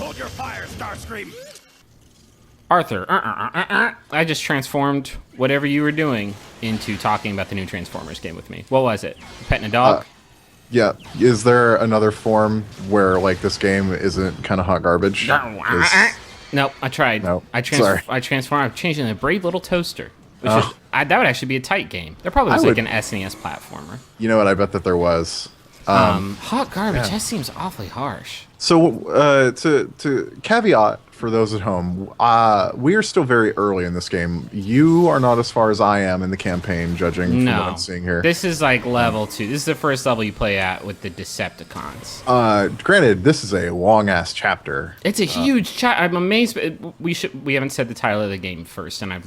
Hold your fire, Starscream. Arthur, I just transformed whatever you were doing into talking about the new Transformers game with me. What was it? Petting a dog? Yeah. Is there another form where like this game isn't kind of hot garbage? Nope, I tried. Nope. I transformed. I'm changing a brave little toaster. Which is, that would actually be a tight game. There probably was like an SNES platformer. You know what? I bet that there was. Hot garbage. That seems awfully harsh. So to caveat for those at home, we are still very early in this game. You are not as far as I am in the campaign, judging from what I'm seeing here. This is like level 2. This is the first level you play at with the Decepticons. Granted, this is a long ass chapter. It's a huge chapter. I'm amazed. We haven't said the title of the game first, and I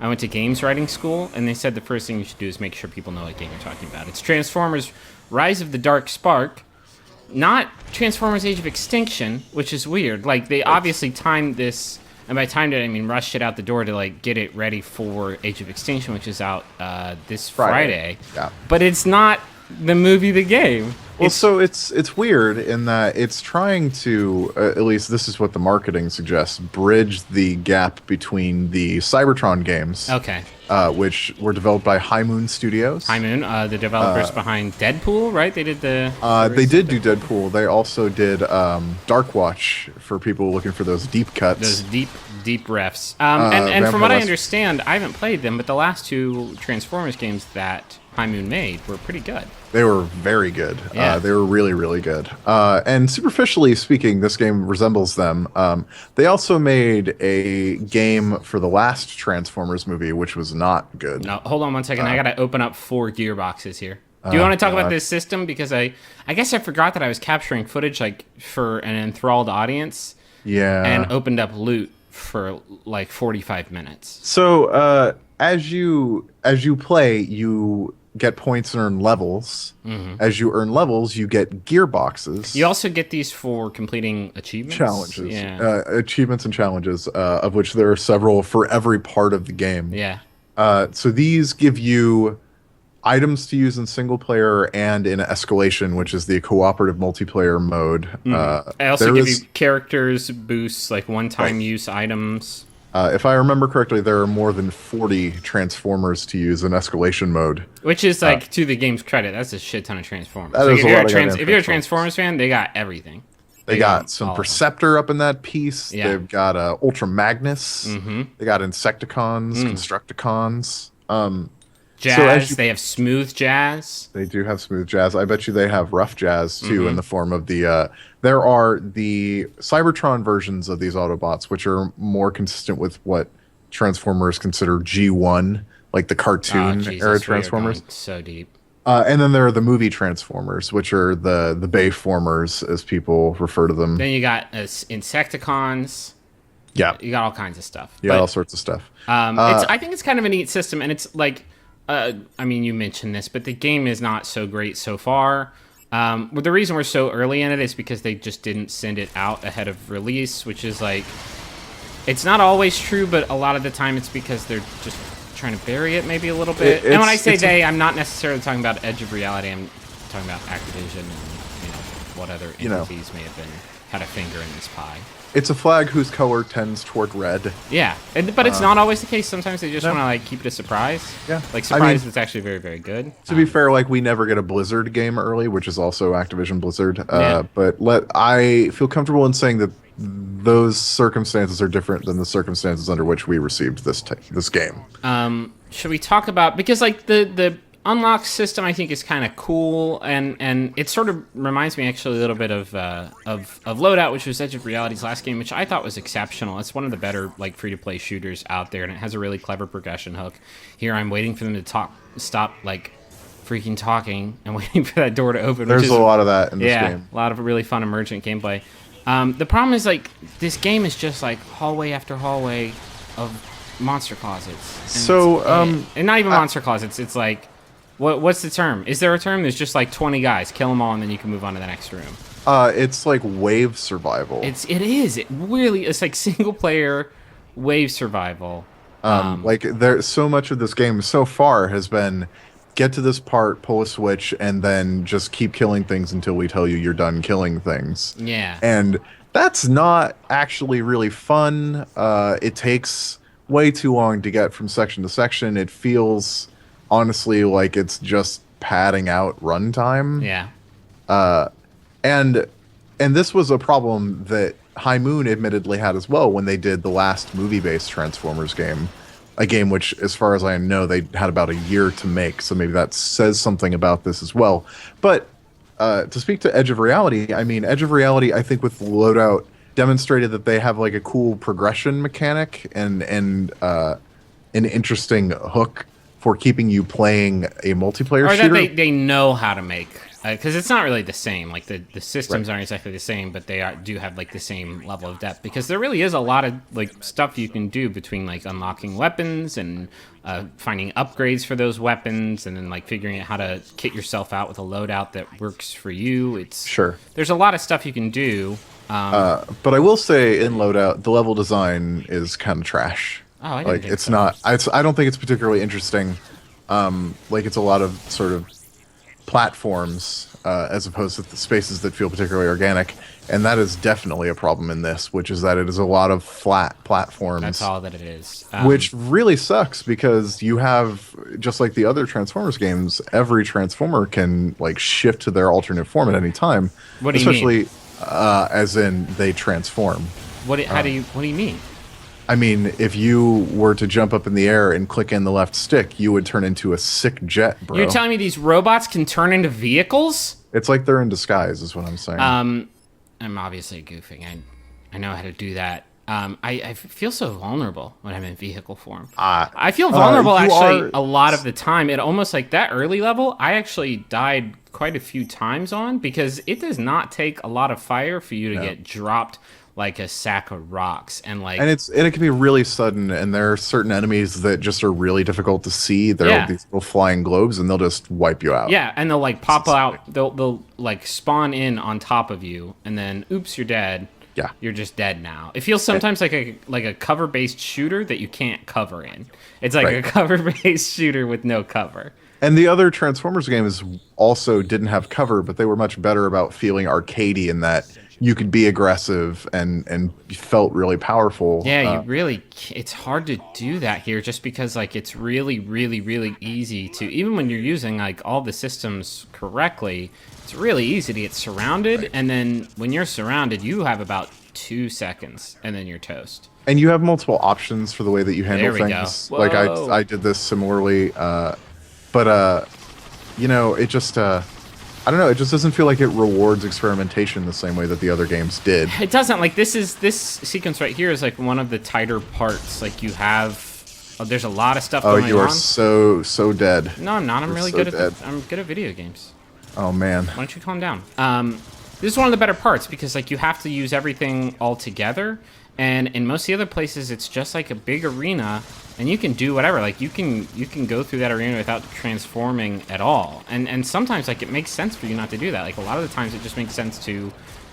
went to games writing school, and they said the first thing you should do is make sure people know what game you're talking about. It's Transformers Rise of the Dark Spark, not Transformers Age of Extinction, which is weird. Like, they obviously timed this, and by timed it, I mean rushed it out the door to, like, get it ready for Age of Extinction, which is out this Friday. Yeah. But it's not the movie, the game. Well, so it's weird in that it's trying to, at least this is what the marketing suggests, bridge the gap between the Cybertron games, which were developed by High Moon Studios. High Moon, the developers behind Deadpool, right? They did the... they did do Deadpool. They also did Dark Watch for people looking for those deep cuts. Those deep refs. And from what I understand, I haven't played them, but the last two Transformers games that High Moon made were pretty good. They were very good. Yeah. They were really, really good. And superficially speaking, this game resembles them. They also made a game for the last Transformers movie, which was not good. No, hold on one second. I got to open up 4 gearboxes here. Do you want to talk about this system? Because I guess I forgot that I was capturing footage like for an enthralled audience. Yeah. And opened up loot for like 45 minutes. So as you play, you get points and earn levels. As you earn levels, you get gearboxes. You also get these for completing achievements. Challenges. Yeah. Achievements and challenges, of which there are several for every part of the game. Yeah. So these give you items to use in single player and in escalation, which is the cooperative multiplayer mode. I also give you characters, boosts, like one-time use items. If I remember correctly, there are more than 40 Transformers to use in escalation mode. Which is, like, to the game's credit, that's a shit ton of Transformers. That is a lot of if you're a Transformers fan, they got everything. They got some Perceptor up in that piece. Yeah. They've got Ultra Magnus. They got Insecticons, Constructicons. Jazz, they have Smooth Jazz. They do have Smooth Jazz. I bet you they have Rough Jazz, too, in the form of the... there are the Cybertron versions of these Autobots, which are more consistent with what Transformers consider G1, like the cartoon-era Transformers. So deep. And then there are the movie Transformers, which are the Bayformers, as people refer to them. Then you got Insecticons. Yeah. You got all kinds of stuff. Yeah, all sorts of stuff. I think it's kind of a neat system, and it's like... I mean, you mentioned this, but the game is not so great so far. Well, the reason we're so early in it is because they just didn't send it out ahead of release, which is like... It's not always true, but a lot of the time it's because they're just trying to bury it maybe a little bit. And when I say they, I'm not necessarily talking about Edge of Reality. I'm talking about Activision and what other entities may have had a finger in this pie. It's a flag whose color tends toward red. Yeah, but it's not always the case. Sometimes they just want to like keep it a surprise. Yeah, like surprise is actually very, very good. To be fair, like we never get a Blizzard game early, which is also Activision Blizzard. But I feel comfortable in saying that those circumstances are different than the circumstances under which we received this game. Should we talk about, because like the unlock system I think is kind of cool, and it sort of reminds me actually a little bit of Loadout, which was Edge of Reality's last game, which I thought was exceptional. It's one of the better like free-to-play shooters out there, and it has a really clever progression hook. Here I'm waiting for them to stop like freaking talking and waiting for that door to open. There's a lot of that in this game. A lot of really fun emergent gameplay. The problem is like this game is just like hallway after hallway of monster closets. And not even monster closets. It's like, what's the term? Is there a term? There's just like 20 guys. Kill them all, and then you can move on to the next room. It's like wave survival. It is. It really is like single player wave survival. Like there's so much of this game so far has been get to this part, pull a switch, and then just keep killing things until we tell you you're done killing things. Yeah. And That's not actually really fun. It takes way too long to get from section to section. It feels honestly like it's just padding out runtime. Yeah. And this was a problem that High Moon admittedly had as well when they did the last movie-based Transformers game. A game which, as far as I know, they had about a year to make, so maybe that says something about this as well. But to speak to Edge of Reality, I mean, Edge of Reality, I think with Loadout, demonstrated that they have like a cool progression mechanic and an interesting hook for keeping you playing a multiplayer Or shooter. that they know how to make, because it's not really the same. Like the systems aren't exactly the same, but they do have like the same level of depth, because there really is a lot of like stuff you can do between like unlocking weapons and finding upgrades for those weapons, and then like figuring out how to kit yourself out with a loadout that works for you. There's a lot of stuff you can do. But I will say in Loadout, the level design is kind of trash. Oh, I didn't like think it's so. not. I don't think it's particularly interesting. Like it's a lot of sort of platforms as opposed to the spaces that feel particularly organic, and that is definitely a problem in this, which is that it is a lot of flat platforms. That's all that it is. Which really sucks because you have, just like the other Transformers games, every Transformer can like shift to their alternate form at any time. What do you mean? As in they transform. What do you mean? I mean, if you were to jump up in the air and click in the left stick, you would turn into a sick jet, bro. You're telling me these robots can turn into vehicles? It's like they're in disguise, is what I'm saying. I'm obviously goofing. I know how to do that. I feel so vulnerable when I'm in vehicle form. I feel vulnerable actually a lot of the time. It almost like that early level, I actually died quite a few times on, because it does not take a lot of fire for you to get dropped like a sack of rocks, and it can be really sudden, and there are certain enemies that just are really difficult to see. They're these little flying globes, and they'll just wipe you out. Yeah, and they'll like pop out. They'll like spawn in on top of you, and then oops, you're dead. Yeah, you're just dead now. It feels sometimes like a cover-based shooter that you can't cover in. It's like a cover-based shooter with no cover. And the other Transformers games also didn't have cover, but they were much better about feeling arcadey in that you could be aggressive and felt really powerful. Yeah, it's hard to do that here, just because like it's really, really, really easy to, even when you're using like all the systems correctly, it's really easy to get surrounded. And then when you're surrounded, you have about 2 seconds and then you're toast. And you have multiple options for the way that you handle things. Like I did this similarly, but you know, it just I don't know, it just doesn't feel like it rewards experimentation the same way that the other games did. It doesn't. Like this sequence right here is like one of the tighter parts. Like you have, there's a lot of stuff going on. Oh, you are so dead. No, I'm not. I'm really good I'm good at video games. Oh man. Why don't you calm down? This is one of the better parts, because like you have to use everything all together, and in most of the other places it's just like a big arena, and you can do whatever. Like you can go through that arena without transforming at all. And sometimes like it makes sense for you not to do that. Like a lot of the times it just makes sense to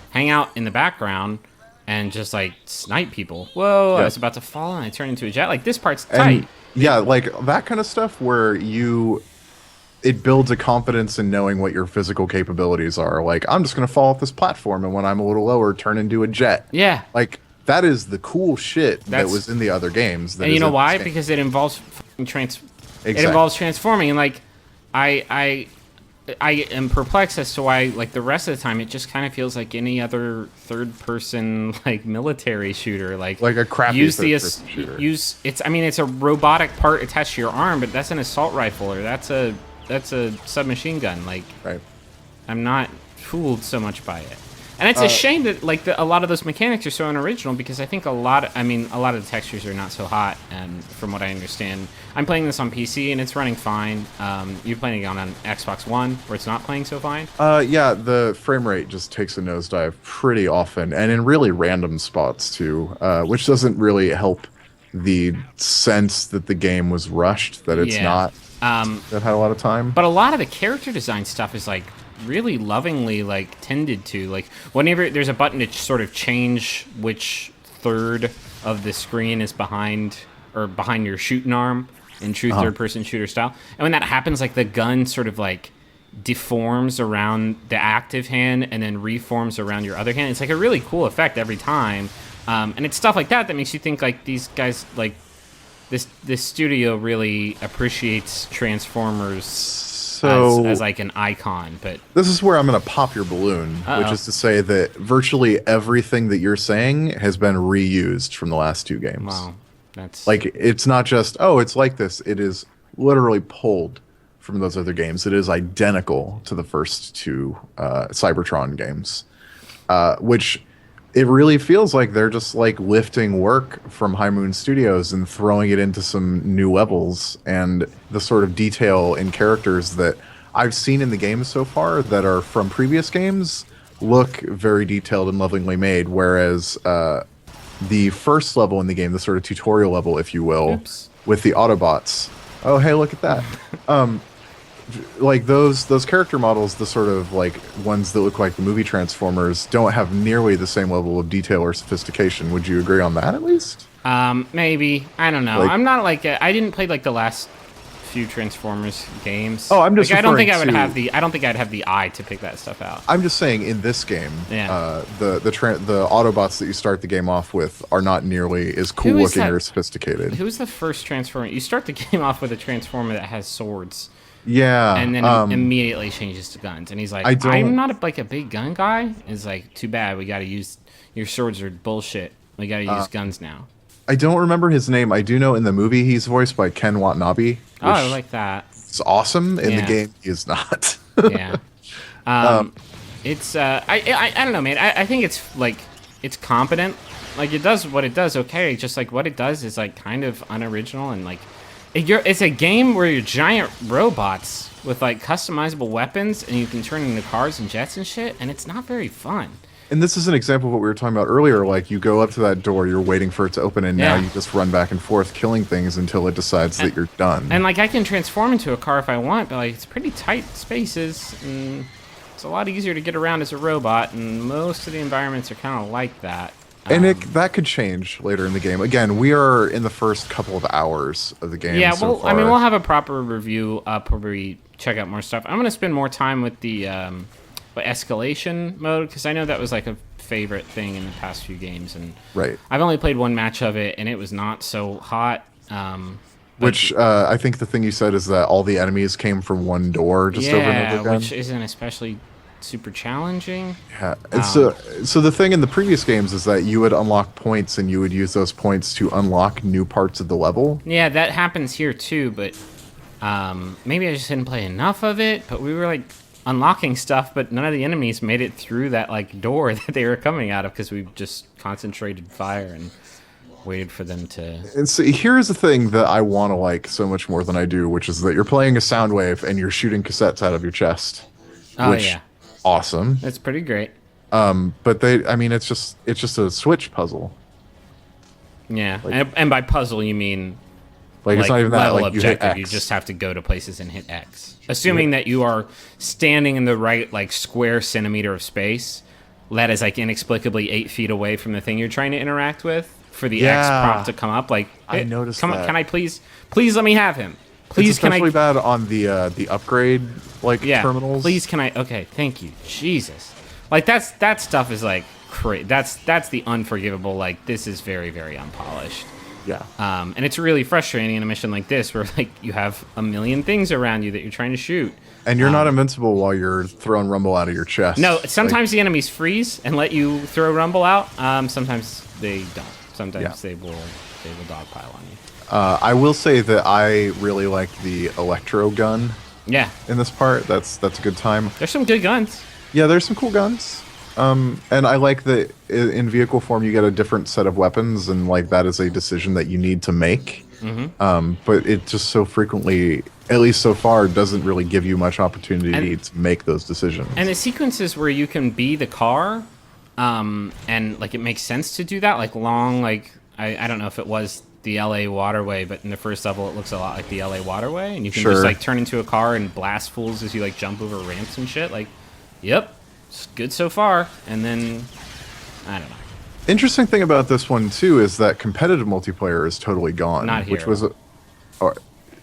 hang out in the background and just like snipe people. Whoa, I was about to fall and I turned into a jet. Like this part's tight. Yeah, like that kind of stuff where it builds a confidence in knowing what your physical capabilities are. Like, I'm just going to fall off this platform, and when I'm a little lower, turn into a jet. Yeah. Like, that is the cool shit that was in the other games. And you know why? Because it involves it involves transforming. And, like, I am perplexed as to why, like, the rest of the time, it just kind of feels like any other third-person, like, military shooter. Like a crappy third-person shooter. It's a robotic part attached to your arm, but that's an assault rifle, or that's a submachine gun. Like, I'm not fooled so much by it, and it's a shame that like a lot of those mechanics are so unoriginal, because I think a lot of the textures are not so hot. And from what I understand, I'm playing this on PC and it's running fine. You're playing it on an Xbox One where it's not playing so fine. Yeah, the frame rate just takes a nosedive pretty often, and in really random spots too, which doesn't really help the sense that the game was rushed. That it's not. That had a lot of time. But a lot of the character design stuff is like really lovingly like tended to. Like whenever there's a button to sort of change which third of the screen is behind your shooting arm in true third-person shooter style. And when that happens, like the gun sort of like deforms around the active hand and then reforms around your other hand. It's like a really cool effect every time. And it's stuff like that that makes you think like these guys, like this studio really appreciates Transformers as like an icon. But this is where I'm going to pop your balloon, which is to say that virtually everything that you're saying has been reused from the last 2 games. Wow, that's like, it's not just, oh, it's like this. It is literally pulled from those other games. It is identical to the first 2 Cybertron games, which it really feels like they're just like lifting work from High Moon Studios and throwing it into some new levels, and the sort of detail in characters that I've seen in the games so far that are from previous games look very detailed and lovingly made, whereas the first level in the game, the sort of tutorial level, if you will, with the Autobots, oh, hey, look at that. Like those character models, the sort of like ones that look like the movie Transformers, don't have nearly the same level of detail or sophistication. Would you agree on that at least? Maybe. I don't know. Like, I'm not like I didn't play like the last few Transformers games. Oh, I'm just like, I don't think I would to, have the I don't think I'd have the eye to pick that stuff out. I'm just saying in this game, the Autobots that you start the game off with are not nearly as cool looking or sophisticated. Who's the first Transformer? You start the game off with a Transformer that has swords. Yeah, and then immediately changes to guns, and he's like, "I'm not a big gun guy." It's like, too bad. We got to use your swords are bullshit. We got to use guns now. I don't remember his name. I do know in the movie he's voiced by Ken Watanabe. Oh, I like that. It's awesome. In the game, he is not. Yeah. It's I don't know, man. I think it's like it's competent. Like it does what it does. Okay, just like what it does is like kind of unoriginal and like. It's a game where you're giant robots with like customizable weapons, and you can turn into cars and jets and shit, and it's not very fun. And this is an example of what we were talking about earlier. Like you go up to that door, you're waiting for it to open, and now you just run back and forth, killing things until it decides that you're done. And like I can transform into a car if I want, but like it's pretty tight spaces, and it's a lot easier to get around as a robot, and most of the environments are kind of like that. And that could change later in the game. Again, we are in the first couple of hours of the game. Yeah, so well, far. I mean, we'll have a proper review up where we check out more stuff. I'm going to spend more time with the escalation mode, because I know that was like a favorite thing in the past few games. And I've only played 1 match of it, and it was not so hot. Which I think the thing you said is that all the enemies came from one door just over and over again. Which isn't especially super challenging. Yeah. So the thing in the previous games is that you would unlock points, and you would use those points to unlock new parts of the level. Yeah, that happens here too, but maybe I just didn't play enough of it. But we were like unlocking stuff, but none of the enemies made it through that like door that they were coming out of, because we just concentrated fire and waited for them to. And so here's the thing that I want to like so much more than I do, which is that you're playing a sound wave and you're shooting cassettes out of your chest. Yeah. Awesome. That's pretty great. But it's just a Switch puzzle. Yeah, like, and by puzzle you mean like it's not even that level like objective. You just have to go to places and hit X, assuming that you are standing in the right like square centimeter of space that is like inexplicably 8 feet away from the thing you're trying to interact with for the X prompt to come up. Like, hey, I noticed. Come on, can I please let me have him? Please, it's especially bad on the upgrade terminals. Please, can I? Okay, thank you, Jesus. Like that stuff is like crazy. That's the unforgivable. Like this is very, very unpolished. Yeah. And it's really frustrating in a mission like this, where like you have a million things around you that you're trying to shoot, and you're not invincible while you're throwing Rumble out of your chest. No, sometimes the enemies freeze and let you throw Rumble out. Sometimes they don't. Sometimes they will dogpile on you. I will say that I really like the electro gun. Yeah. In this part, that's a good time. There's some good guns. Yeah, there's some cool guns. And I like that in vehicle form you get a different set of weapons, and like that is a decision that you need to make. Mm-hmm. But it just so frequently, at least so far, doesn't really give you much opportunity to make those decisions. And the sequences where you can be the car, and like it makes sense to do that, like long, like I don't know if it was the LA waterway, but in the first level it looks a lot like the LA waterway, and you can just like turn into a car and blast fools as you like jump over ramps and shit. Like, yep, it's good so far. And then I don't know. Interesting thing about this one too is that competitive multiplayer is totally gone. Not here. Which was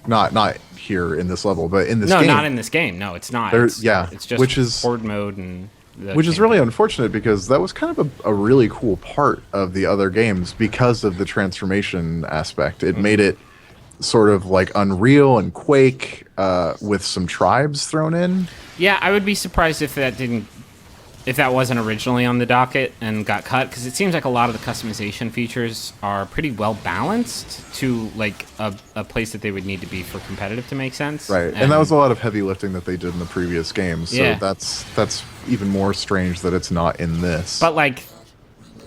not here in this level, but in this No, game. not in this game. No, it's not. It's just which is horde mode and which is really unfortunate because that was kind of a really cool part of the other games because of the transformation aspect. It made it sort of like Unreal and Quake with some tribes thrown in. Yeah, I would be surprised if that wasn't originally on the docket and got cut, because it seems like a lot of the customization features are pretty well balanced to like a place that they would need to be for competitive to make sense. Right, and that was a lot of heavy lifting that they did in the previous games. So Yeah. that's even more strange that it's not in this. But like,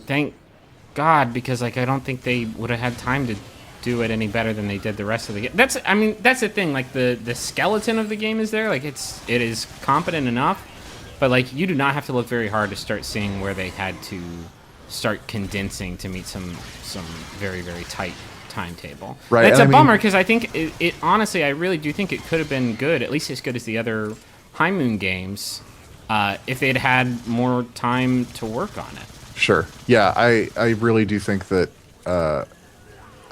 thank God, because like I don't think they would have had time to do it any better than they did the rest of the game. That's the thing. Like the skeleton of the game is there. Like it is competent enough. But, like, you do not have to look very hard to start seeing where they had to start condensing to meet some very, very tight timetable. Right. That's and a I bummer, mean, because I think it honestly, I really do think it could have been good, at least as good as the other High Moon games, if they'd had more time to work on it. Sure. Yeah, I really do think that... I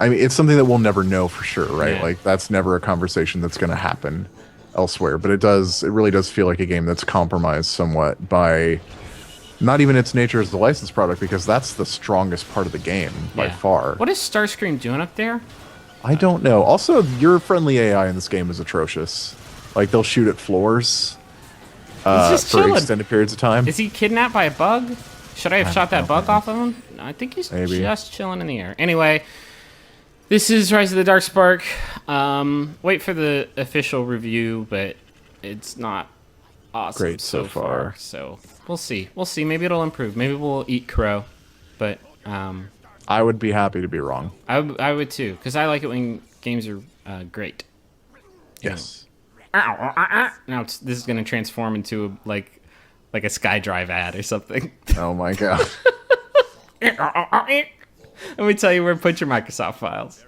mean, it's something that we'll never know for sure, right? Yeah. Like, that's never a conversation that's going to happen elsewhere. But it really does feel like a game that's compromised somewhat by not even its nature as the licensed product, because that's the strongest part of the game by Yeah. far. What is Starscream doing up there? I don't know. Also, your friendly AI in this game is atrocious. Like, they'll shoot at floors just for chilling. extended periods of time. Is he kidnapped by a bug? Should I have shot that bug off of him? I think he's Maybe. just chilling in the air. Anyway, this is Rise of the Darkspark. Wait for the official review, but it's not awesome Great so far. So we'll see. We'll see. Maybe it'll improve. Maybe we'll eat crow. But I would be happy to be wrong. I would too, because I like it when games are great. Yes. Now this is going to transform into like a SkyDrive ad or something. Oh my god. Let me tell you where to put your Microsoft files.